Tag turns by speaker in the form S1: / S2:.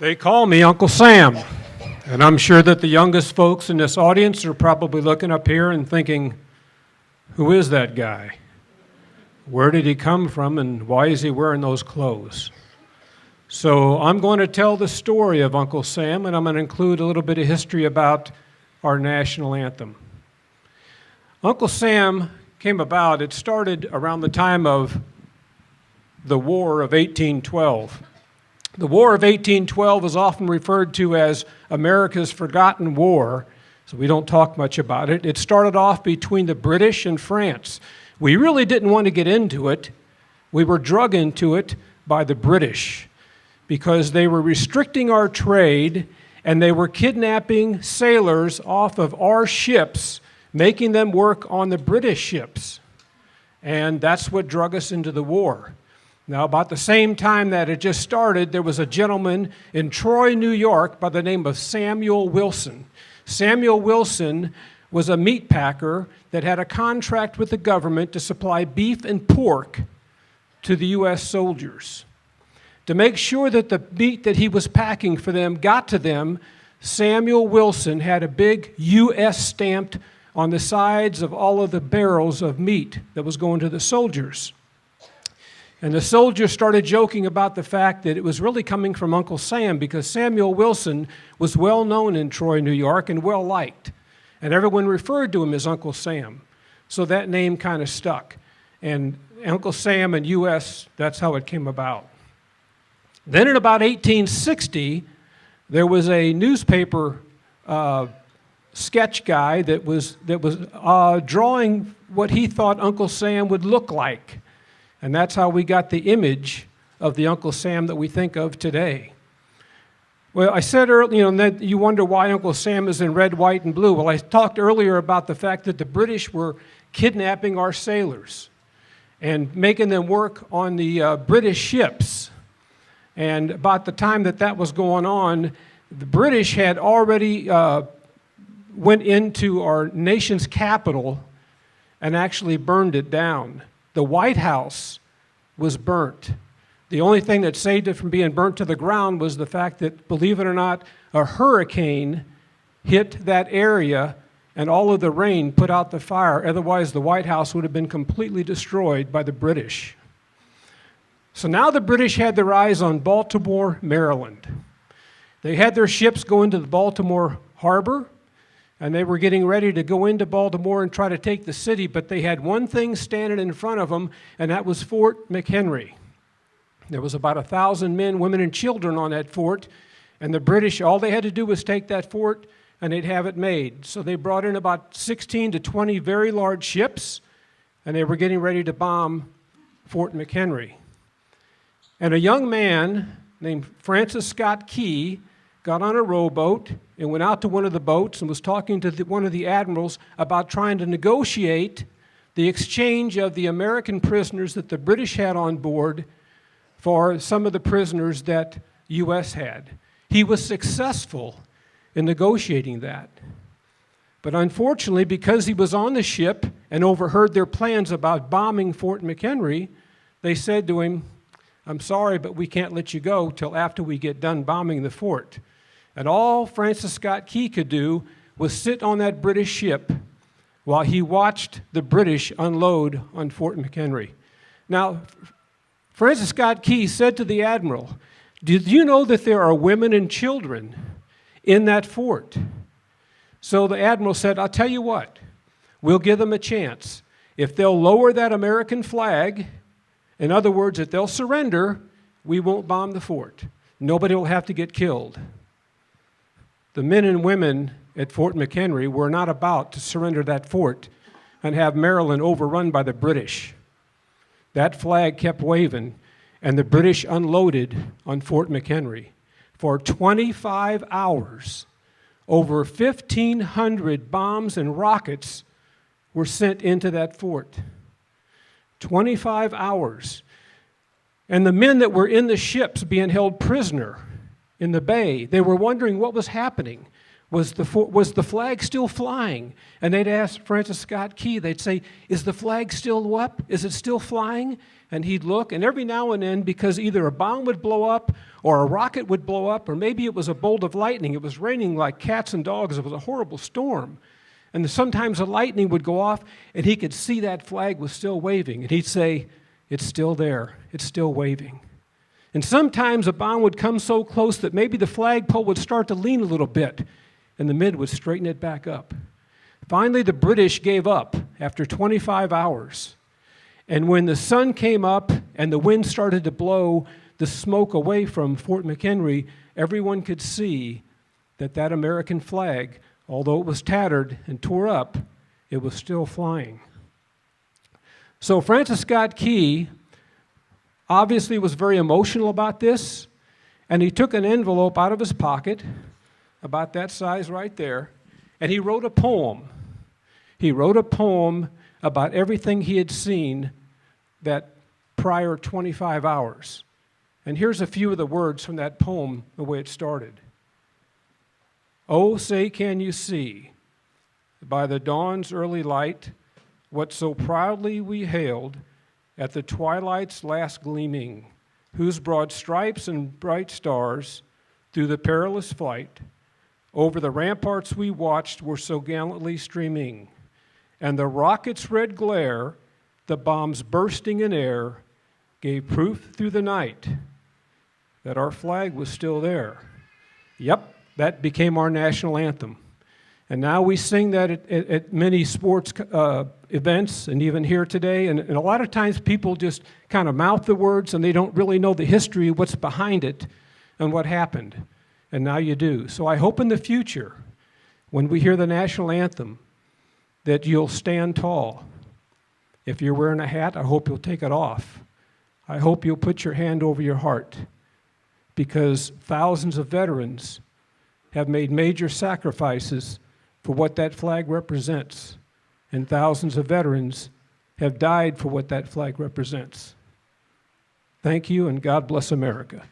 S1: They call me Uncle Sam, and I'm sure that the youngest folks in this audience are probably looking up here and thinking, who is that guy? Where did he come from, and why is he wearing those clothes? So I'm going to tell the story of Uncle Sam, and I'm going to include a little bit of history about our national anthem. Uncle Sam came about, it started around the time of the War of 1812. The War of 1812 is often referred to as America's Forgotten War, so we don't talk much about it. It started off between the British and France. We really didn't want to get into it. We were drug into it by the British because they were restricting our trade and they were kidnapping sailors off of our ships, making them work on the British ships. And that's what drug us into the war. Now, about the same time that it just started, there was a gentleman in Troy, New York, by the name of Samuel Wilson. Samuel Wilson was a meat packer that had a contract with the government to supply beef and pork to the U.S. soldiers. To make sure that the meat that he was packing for them got to them, Samuel Wilson had a big U.S. stamped on the sides of all of the barrels of meat that was going to the soldiers. And the soldiers started joking about the fact that it was really coming from Uncle Sam because Samuel Wilson was well known in Troy, New York, and well liked. And everyone referred to him as Uncle Sam. So that name kind of stuck. And Uncle Sam and U.S., that's how it came about. Then in about 1860, there was a newspaper sketch guy that was drawing what he thought Uncle Sam would look like. And that's how we got the image of the Uncle Sam that we think of today. Well, I said earlier, that you wonder why Uncle Sam is in red, white, and blue. Well, I talked earlier about the fact that the British were kidnapping our sailors and making them work on the British ships. And about the time that that was going on, the British had already went into our nation's capital and actually burned it down. The White House was burnt. The only thing that saved it from being burnt to the ground was the fact that, believe it or not, a hurricane hit that area and all of the rain put out the fire. Otherwise, the White House would have been completely destroyed by the British. So now the British had their eyes on Baltimore, Maryland. They had their ships go into the Baltimore harbor, and they were getting ready to go into Baltimore and try to take the city, but they had one thing standing in front of them, and that was Fort McHenry. There was about 1,000 men, women, and children on that fort, and the British, all they had to do was take that fort, and they'd have it made. So they brought in about 16 to 20 very large ships, and they were getting ready to bomb Fort McHenry. And a young man named Francis Scott Key got on a rowboat and went out to one of the boats and was talking to one of the admirals about trying to negotiate the exchange of the American prisoners that the British had on board for some of the prisoners that U.S. had. He was successful in negotiating that. But unfortunately, because he was on the ship and overheard their plans about bombing Fort McHenry, they said to him, "I'm sorry, but we can't let you go till after we get done bombing the fort." And all Francis Scott Key could do was sit on that British ship while he watched the British unload on Fort McHenry. Now, Francis Scott Key said to the admiral, "Did you know that there are women and children in that fort?" So the admiral said, "I'll tell you what, we'll give them a chance. If they'll lower that American flag, in other words, if they'll surrender, we won't bomb the fort. Nobody will have to get killed." The men and women at Fort McHenry were not about to surrender that fort and have Maryland overrun by the British. That flag kept waving, and the British unloaded on Fort McHenry. For 25 hours, over 1,500 bombs and rockets were sent into that fort. 25 hours. And the men that were in the ships being held prisoner in the bay, they were wondering what was happening. Was the flag still flying? And they'd ask Francis Scott Key, they'd say, "Is the flag still up? Is it still flying?" and he'd look, and every now and then, because either a bomb would blow up or a rocket would blow up, or maybe it was a bolt of lightning. It was raining like cats and dogs. It was a horrible storm. And sometimes the lightning would go off, and he could see that flag was still waving. And he'd say, it's still there. It's still waving. And sometimes a bomb would come so close that maybe the flagpole would start to lean a little bit, and the men would straighten it back up. Finally, the British gave up after 25 hours. And when the sun came up and the wind started to blow the smoke away from Fort McHenry, everyone could see that that American flag, although it was tattered and tore up, it was still flying. So Francis Scott Key obviously was very emotional about this, and he took an envelope out of his pocket, about that size right there, and he wrote a poem. He wrote a poem about everything he had seen that prior 25 hours. And here's a few of the words from that poem, the way it started. Oh, say can you see, by the dawn's early light, what so proudly we hailed at the twilight's last gleaming, whose broad stripes and bright stars, through the perilous flight, over the ramparts we watched were so gallantly streaming, and the rocket's red glare, the bombs bursting in air, gave proof through the night that our flag was still there. Yep, that became our national anthem. And now we sing that at many sports events and even here today. And a lot of times people just kind of mouth the words and they don't really know the history, what's behind it, and what happened. And now you do. So I hope in the future, when we hear the national anthem, that you'll stand tall. If you're wearing a hat, I hope you'll take it off. I hope you'll put your hand over your heart, because thousands of veterans have made major sacrifices for what that flag represents, and thousands of veterans have died for what that flag represents. Thank you, and God bless America.